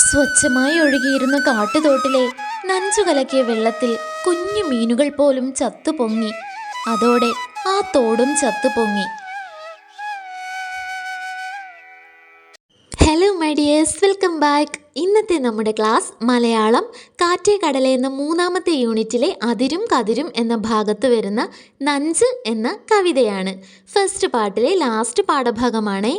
സ്വച്ഛമായി ഒഴുകിയിരുന്ന കാട്ടുതോട്ടിലെ നഞ്ചു കലക്കിയ വെള്ളത്തിൽ കുഞ്ഞു മീനുകൾ പോലും ചത്തുപൊങ്ങി. അതോടെ ആ തോടും ചത്തുപൊങ്ങി. Hello my dears, welcome back. ഇന്നത്തെ നമ്മുടെ ക്ലാസ് മലയാളം കാറ്റേ കടലേ എന്ന 3ാമത്തെ യൂണിറ്റിലെ അതിരും കതിരും എന്ന ഭാഗത്ത് വരുന്ന നഞ്ച് എന്ന കവിതയാണ്. ഫസ്റ്റ് പാർട്ടിലെ ലാസ്റ്റ് പാഠഭാഗമാണേ.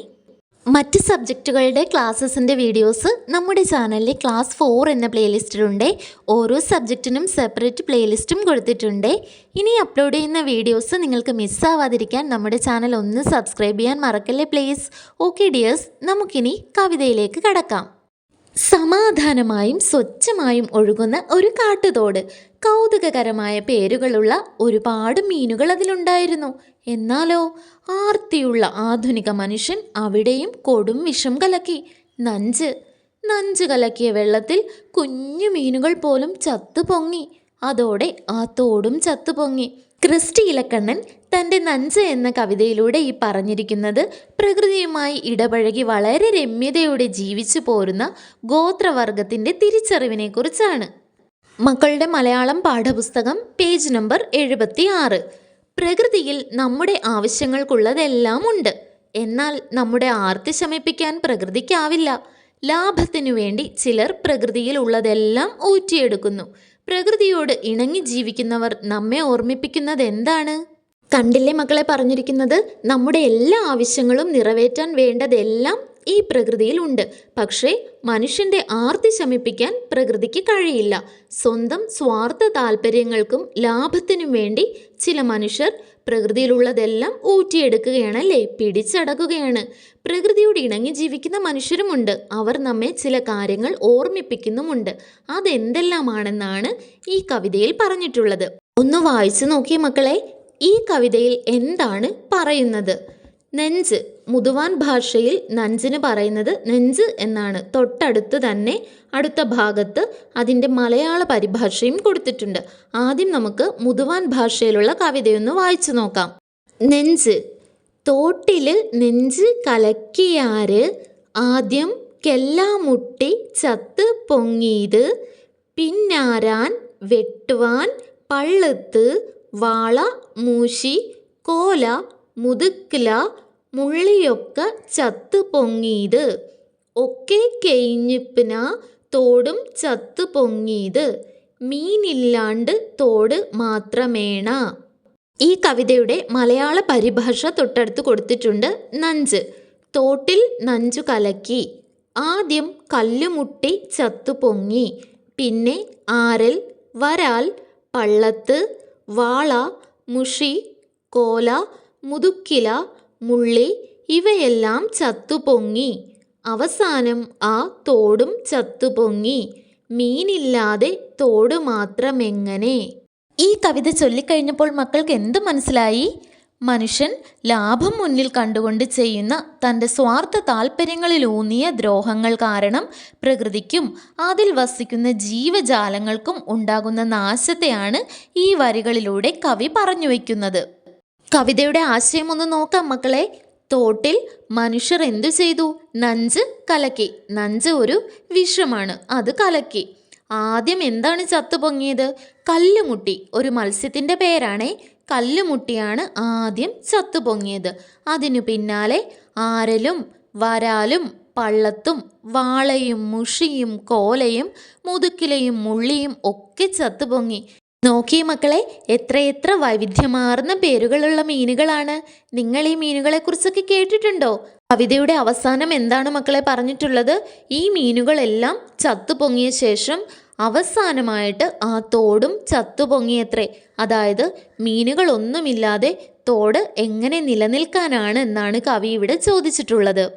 മറ്റ് സബ്ജക്റ്റുകളുടെ ക്ലാസ്സസിൻ്റെ വീഡിയോസ് നമ്മുടെ ചാനലിൽ ക്ലാസ് 4 എന്ന പ്ലേലിസ്റ്റിലുണ്ട്. ഓരോ സബ്ജക്റ്റിനും സെപ്പറേറ്റ് പ്ലേലിസ്റ്റും കൊടുത്തിട്ടുണ്ട്. ഇനി അപ്ലോഡ് ചെയ്യുന്ന വീഡിയോസ് നിങ്ങൾക്ക് മിസ്സാവാതിരിക്കാൻ നമ്മുടെ ചാനൽ ഒന്ന് സബ്സ്ക്രൈബ് ചെയ്യാൻ മറക്കല്ലേ പ്ലീസ്. ഓക്കെ ഡിയേഴ്സ്, നമുക്കിനി കവിതയിലേക്ക് കടക്കാം. സമാധാനമായും സ്വച്ഛമായും ഒഴുകുന്ന ഒരു കാട്ടുതോട്. കൗതുകകരമായ പേരുകളുള്ള ഒരുപാട് മീനുകൾ അതിലുണ്ടായിരുന്നു. എന്നാലോ ആർത്തിയുള്ള ആധുനിക മനുഷ്യൻ അവിടെയും കൊടും വിഷം കലക്കി. നഞ്ച് കലക്കിയ വെള്ളത്തിൽ കുഞ്ഞു മീനുകൾ പോലും ചത്തുപൊങ്ങി. അതോടെ ആ തോടും ചത്തുപൊങ്ങി. ക്രിസ്റ്റി ഇലക്കണ്ണൻ തൻ്റെ നഞ്ച് എന്ന കവിതയിലൂടെ ഈ പറഞ്ഞിരിക്കുന്നത് പ്രകൃതിയുമായി ഇടപഴകി വളരെ രമ്യതയോടെ ജീവിച്ചു പോരുന്ന ഗോത്രവർഗത്തിൻ്റെ തിരിച്ചറിവിനെക്കുറിച്ചാണ്. മക്കളുടെ മലയാളം പാഠപുസ്തകം പേജ് നമ്പർ 76. പ്രകൃതിയിൽ നമ്മുടെ ആവശ്യങ്ങൾക്കുള്ളതെല്ലാം ഉണ്ട്. എന്നാൽ നമ്മുടെ ആർത്തി ശമിപ്പിക്കാൻ പ്രകൃതിക്കാവില്ല. ലാഭത്തിനു വേണ്ടി ചിലർ പ്രകൃതിയിൽ ഉള്ളതെല്ലാം ഊറ്റിയെടുക്കുന്നു. പ്രകൃതിയോട് ഇണങ്ങി ജീവിക്കുന്നവർ നമ്മെ ഓർമ്മിപ്പിക്കുന്നത് എന്താണ്? കണ്ടില്ലേ മക്കളെ പറഞ്ഞിരിക്കുന്നത്? നമ്മുടെ എല്ലാ ആവശ്യങ്ങളും നിറവേറ്റാൻ വേണ്ടതെല്ലാം ഈ പ്രകൃതിയിൽ ഉണ്ട്. പക്ഷേ മനുഷ്യൻ്റെ ആർത്തി ശമിപ്പിക്കാൻ പ്രകൃതിക്ക് കഴിയില്ല. സ്വന്തം സ്വാർത്ഥ താല്പര്യങ്ങൾക്കും ലാഭത്തിനും വേണ്ടി ചില മനുഷ്യർ പ്രകൃതിയിലുള്ളതെല്ലാം ഊറ്റിയെടുക്കുകയാണല്ലേ, പിടിച്ചടക്കുകയാണ്. പ്രകൃതിയോട് ഇണങ്ങി ജീവിക്കുന്ന മനുഷ്യരുമുണ്ട്. അവർ നമ്മെ ചില കാര്യങ്ങൾ ഓർമ്മിപ്പിക്കുന്നുമുണ്ട്. അതെന്തെല്ലാമാണെന്നാണ് ഈ കവിതയിൽ പറഞ്ഞിട്ടുള്ളത്. ഒന്ന് വായിച്ചു നോക്കിയേ മക്കളെ. ഈ കവിതയിൽ എന്താണ് പറയുന്നത്? നെഞ്ച്. മുതുവാൻ ഭാഷയിൽ നഞ്ചിന് പറയുന്നത് നെഞ്ച് എന്നാണ്. തൊട്ടടുത്ത് തന്നെ അടുത്ത ഭാഗത്ത് അതിൻ്റെ മലയാള പരിഭാഷയും കൊടുത്തിട്ടുണ്ട്. ആദ്യം നമുക്ക് മുതുവാൻ ഭാഷയിലുള്ള കവിതയൊന്ന് വായിച്ചു നോക്കാം. നെഞ്ച്. തോട്ടില് നെഞ്ച് കലക്കിയാര്, ആദ്യം കെല്ലാമുട്ടി ചത്ത് പൊങ്ങീത്, പിന്നാരാൻ വെട്ടുവാൻ പള്ളത്ത്, വാള മൂശി കോല മുതുക്കില മുള്ളിയൊക്കെ ചത്തു പൊങ്ങീത്, ഒക്കെ കെയിഞ്ഞിപ്പിന തോടും ചത്തു പൊങ്ങീത്, മീനില്ലാണ്ട് തോട് മാത്രമേണ. ഈ കവിതയുടെ മലയാള പരിഭാഷ തൊട്ടടുത്ത് കൊടുത്തിട്ടുണ്ട്. നഞ്ച്. തോട്ടിൽ നഞ്ചു കലക്കി, ആദ്യം കല്ലുമുട്ടി ചത്തു പൊങ്ങി, പിന്നെ ആരൽ, വരാൽ, പള്ളത്ത്, വാള, മുഷി, കോല, മുതുക്കില, മുള്ളി ഇവയെല്ലാം ചത്തുപൊങ്ങി. അവസാനം ആ തോടും ചത്തുപൊങ്ങി. മീനില്ലാതെ തോട് മാത്രമെങ്ങനെ? ഈ കവിത ചൊല്ലിക്കഴിഞ്ഞപ്പോൾ മക്കൾക്ക് എന്ത് മനസ്സിലായി? മനുഷ്യൻ ലാഭം മുന്നിൽ കണ്ടുകൊണ്ട് ചെയ്യുന്ന തൻ്റെ സ്വാർത്ഥ താല്പര്യങ്ങളിലൂന്നിയ ദ്രോഹങ്ങൾ കാരണം പ്രകൃതിക്കും അതിൽ വസിക്കുന്ന ജീവജാലങ്ങൾക്കും ഉണ്ടാകുന്ന നാശത്തെയാണ് ഈ വരികളിലൂടെ കവി പറഞ്ഞു വയ്ക്കുന്നത്. കവിതയുടെ ആശയം ഒന്ന് നോക്കാം മക്കളെ. തോട്ടിൽ മനുഷ്യർ എന്തു ചെയ്തു? നഞ്ച് കലക്കി. നഞ്ച് ഒരു വിഷമാണ്, അത് കലക്കി. ആദ്യം എന്താണ് ചത്തുപൊങ്ങിയത്? കല്ലുമുട്ടി. ഒരു മത്സ്യത്തിൻ്റെ പേരാണേ. കല്ലുമുട്ടിയാണ് ആദ്യം ചത്തുപൊങ്ങിയത്. അതിനു പിന്നാലെ ആരലും വരാലും പള്ളത്തും വാളയും മുഷിയും കോലയും മുതുക്കിലയും മുള്ളിയും ഒക്കെ ചത്തുപൊങ്ങി. നോക്കിയേ മക്കളെ, എത്രയെത്ര വൈവിധ്യമാർന്ന പേരുകളുള്ള മീനുകളാണ്. നിങ്ങൾ ഈ മീനുകളെക്കുറിച്ചൊക്കെ കേട്ടിട്ടുണ്ടോ? കവിതയുടെ അവസാനം എന്താണ് മക്കളെ പറഞ്ഞിട്ടുള്ളത്? ഈ മീനുകളെല്ലാം ചത്തുപൊങ്ങിയ ശേഷം അവസാനമായിട്ട് ആ തോടും ചത്തുപൊങ്ങിയത്രേ. അതായത് മീനുകളൊന്നുമില്ലാതെ തോട് എങ്ങനെ നിലനിൽക്കാനാണ് എന്നാണ് കവി ഇവിടെ ചോദിച്ചിട്ടുള്ളത്.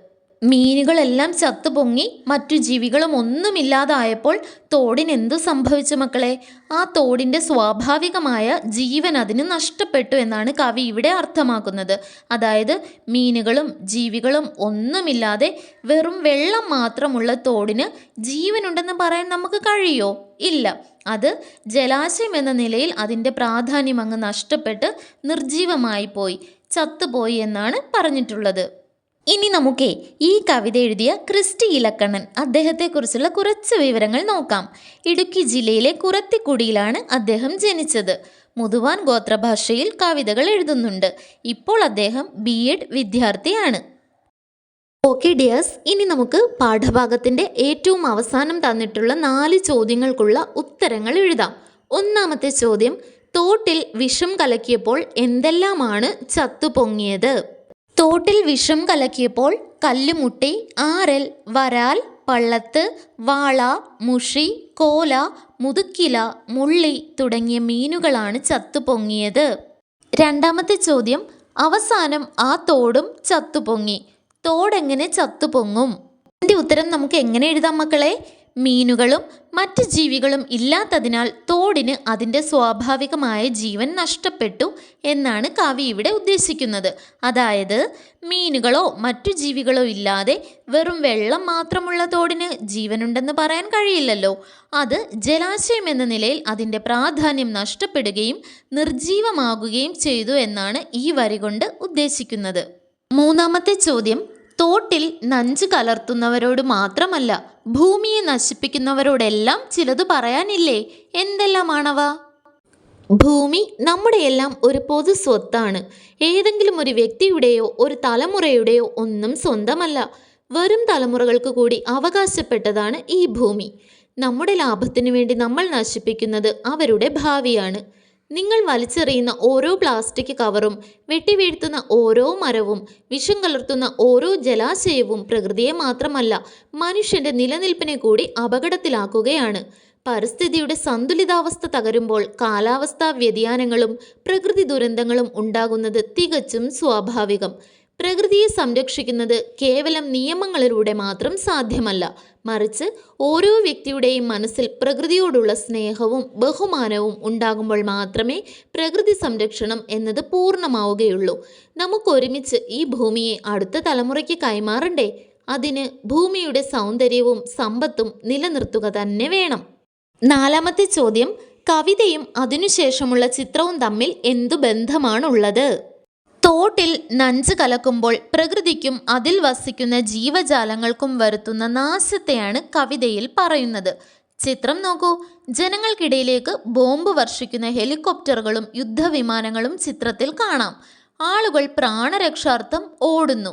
മീനുകളെല്ലാം ചത്തുപൊങ്ങി മറ്റു ജീവികളും ഒന്നുമില്ലാതായപ്പോൾ തോടിനെന്തു സംഭവിച്ചു മക്കളെ? ആ തോടിൻ്റെ സ്വാഭാവികമായ ജീവൻ അതിന് നഷ്ടപ്പെട്ടു എന്നാണ് കവി ഇവിടെ അർത്ഥമാക്കുന്നത്. അതായത് മീനുകളും ജീവികളും ഒന്നുമില്ലാതെ വെറും വെള്ളം മാത്രമുള്ള തോടിന് ജീവനുണ്ടെന്ന് പറയാൻ നമുക്ക് കഴിയോ? ഇല്ല. അത് ജലാശയം എന്ന നിലയിൽ അതിൻ്റെ പ്രാധാന്യം അങ്ങ് നഷ്ടപ്പെട്ട് നിർജീവമായി പോയി, ചത്തുപോയി എന്നാണ് പറഞ്ഞിട്ടുള്ളത്. ഇനി നമുക്കേ ഈ കവിത എഴുതിയ ക്രിസ്റ്റി ഇലക്കണ്ണൻ അദ്ദേഹത്തെക്കുറിച്ചുള്ള കുറച്ച് വിവരങ്ങൾ നോക്കാം. ഇടുക്കി ജില്ലയിലെ കുറത്തിക്കുടിയിലാണ് അദ്ദേഹം ജനിച്ചത്. മുതുവാൻ ഗോത്രഭാഷയിൽ കവിതകൾ എഴുതുന്നുണ്ട്. ഇപ്പോൾ അദ്ദേഹം BEd വിദ്യാർത്ഥിയാണ്. ഓക്കെ ഡിയേഴ്സ്, ഇനി നമുക്ക് പാഠഭാഗത്തിൻ്റെ ഏറ്റവും അവസാനം തന്നിട്ടുള്ള 4 ചോദ്യങ്ങൾക്കുള്ള ഉത്തരങ്ങൾ എഴുതാം. ഒന്നാമത്തെ ചോദ്യം, തോട്ടിൽ വിഷം കലക്കിയപ്പോൾ എന്തെല്ലാമാണ് ചത്തുപൊങ്ങിയത്? തോട്ടിൽ വിഷം കലക്കിയപ്പോൾ കല്ലുമുട്ടി, ആരൽ, വരാൽ, പള്ളത്ത്, വാള, മുഷി, കോല, മുതുക്കില, മുള്ളി തുടങ്ങിയ മീനുകളാണ് ചത്തുപൊങ്ങിയത്. രണ്ടാമത്തെ ചോദ്യം, അവസാനം ആ തോടും ചത്തുപൊങ്ങി. തോടെങ്ങനെ ചത്തുപൊങ്ങും? ഇതിൻ്റെ ഉത്തരം നമുക്ക് എങ്ങനെ എഴുതാം മക്കളെ? മീനുകളും മറ്റ് ജീവികളും ഇല്ലാത്തതിനാൽ തോടിന് അതിൻ്റെ സ്വാഭാവികമായ ജീവൻ നഷ്ടപ്പെട്ടു എന്നാണ് കവി ഇവിടെ ഉദ്ദേശിക്കുന്നത്. അതായത് മീനുകളോ മറ്റു ജീവികളോ ഇല്ലാതെ വെറും വെള്ളം മാത്രമുള്ള തോടിന് ജീവനുണ്ടെന്ന് പറയാൻ കഴിയില്ലല്ലോ. അത് ജലാശയം എന്ന നിലയിൽ അതിൻ്റെ പ്രാധാന്യം നഷ്ടപ്പെടുകയും നിർജീവമാകുകയും ചെയ്തു എന്നാണ് ഈ വരി കൊണ്ട് ഉദ്ദേശിക്കുന്നത്. മൂന്നാമത്തെ ചോദ്യം, തോട്ടിൽ നഞ്ച് കലർത്തുന്നവരോട് മാത്രമല്ല ഭൂമിയെ നശിപ്പിക്കുന്നവരോടെല്ലാം ചിലത് പറയാനില്ലേ? എന്തെല്ലാമാണവ? ഭൂമി നമ്മുടെയെല്ലാം ഒരു പൊതു സ്വത്താണ്. ഏതെങ്കിലും ഒരു വ്യക്തിയുടെയോ ഒരു തലമുറയുടെയോ ഒന്നും സ്വന്തമല്ല. വരും തലമുറകൾക്ക് കൂടി അവകാശപ്പെട്ടതാണ് ഈ ഭൂമി. നമ്മുടെ ലാഭത്തിനു വേണ്ടി നമ്മൾ നശിപ്പിക്കുന്നത് അവരുടെ ഭാവിയാണ്. നിങ്ങൾ വലിച്ചെറിയുന്ന ഓരോ പ്ലാസ്റ്റിക് കവറും, വെട്ടിവീഴ്ത്തുന്ന ഓരോ മരവും, വിഷം കലർത്തുന്ന ഓരോ ജലാശയവും പ്രകൃതിയെ മാത്രമല്ല മനുഷ്യൻ്റെ നിലനിൽപ്പിനെ കൂടി അപകടത്തിലാക്കുകയാണ്. പരിസ്ഥിതിയുടെ സന്തുലിതാവസ്ഥ തകരുമ്പോൾ കാലാവസ്ഥാ വ്യതിയാനങ്ങളും പ്രകൃതി ദുരന്തങ്ങളും ഉണ്ടാകുന്നത് തികച്ചും സ്വാഭാവികം. പ്രകൃതിയെ സംരക്ഷിക്കുന്നത് കേവലം നിയമങ്ങളിലൂടെ മാത്രം സാധ്യമല്ല, മറിച്ച് ഓരോ വ്യക്തിയുടെയും മനസ്സിൽ പ്രകൃതിയോടുള്ള സ്നേഹവും ബഹുമാനവും ഉണ്ടാകുമ്പോൾ മാത്രമേ പ്രകൃതി സംരക്ഷണം എന്നത് പൂർണ്ണമാവുകയുള്ളൂ. നമുക്കൊരുമിച്ച് ഈ ഭൂമിയെ അടുത്ത തലമുറയ്ക്ക് കൈമാറണ്ടേ? അതിന് ഭൂമിയുടെ സൗന്ദര്യവും സമ്പത്തും നിലനിർത്തുക തന്നെ വേണം. നാലാമത്തെ ചോദ്യം, കവിതയും അതിനുശേഷമുള്ള ചിത്രവും തമ്മിൽ എന്തു ബന്ധമാണുള്ളത്? തോട്ടിൽ നഞ്ച് കലക്കുമ്പോൾ പ്രകൃതിക്കും അതിൽ വസിക്കുന്ന ജീവജാലങ്ങൾക്കും വരുത്തുന്ന നാശത്തെയാണ് കവിതയിൽ പറയുന്നത്. ചിത്രം നോക്കൂ. ജനങ്ങൾക്കിടയിലേക്ക് ബോംബ് വർഷിക്കുന്ന ഹെലികോപ്റ്ററുകളും യുദ്ധവിമാനങ്ങളും ചിത്രത്തിൽ കാണാം. ആളുകൾ പ്രാണരക്ഷാർത്ഥം ഓടുന്നു.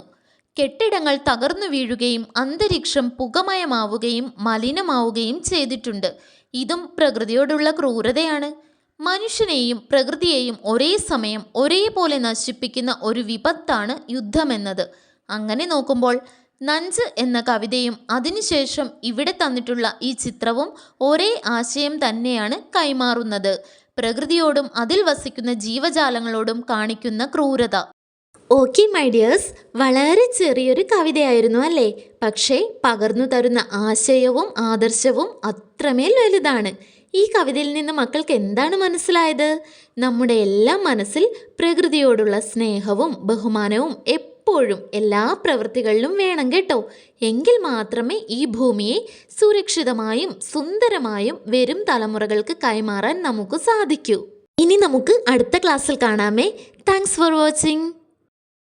കെട്ടിടങ്ങൾ തകർന്നു വീഴുകയും അന്തരീക്ഷം പുകമയമാവുകയും മലിനമാവുകയും ചെയ്തിട്ടുണ്ട്. ഇതും പ്രകൃതിയോടുള്ള ക്രൂരതയാണ്. മനുഷ്യനെയും പ്രകൃതിയെയും ഒരേ സമയം ഒരേപോലെ നശിപ്പിക്കുന്ന ഒരു വിപത്താണ് യുദ്ധമെന്നത്. അങ്ങനെ നോക്കുമ്പോൾ നഞ്ച് എന്ന കവിതയും അതിനുശേഷം ഇവിടെ തന്നിട്ടുള്ള ഈ ചിത്രവും ഒരേ ആശയം തന്നെയാണ് കൈമാറുന്നത്. പ്രകൃതിയോടും അതിൽ വസിക്കുന്ന ജീവജാലങ്ങളോടും കാണിക്കുന്ന ക്രൂരത. ഓക്കെ മൈ ഡിയേഴ്സ്, വളരെ ചെറിയൊരു കവിതയായിരുന്നു അല്ലേ? പക്ഷേ പകർന്നു തരുന്ന ആശയവും ആദർശവും അത്രമേൽ വലുതാണ്. ഈ കവിതയിൽ നിന്ന് മക്കൾക്ക് എന്താണ് മനസ്സിലായത്? നമ്മുടെ എല്ലാം മനസ്സിൽ പ്രകൃതിയോടുള്ള സ്നേഹവും ബഹുമാനവും എപ്പോഴും എല്ലാ പ്രവൃത്തികളിലും വേണം കേട്ടോ. എങ്കിൽ മാത്രമേ ഈ ഭൂമിയെ സുരക്ഷിതമായും സുന്ദരമായും വരും തലമുറകൾക്ക് കൈമാറാൻ നമുക്ക് സാധിക്കൂ. ഇനി നമുക്ക് അടുത്ത ക്ലാസ്സിൽ കാണാമേ. Thanks for watching.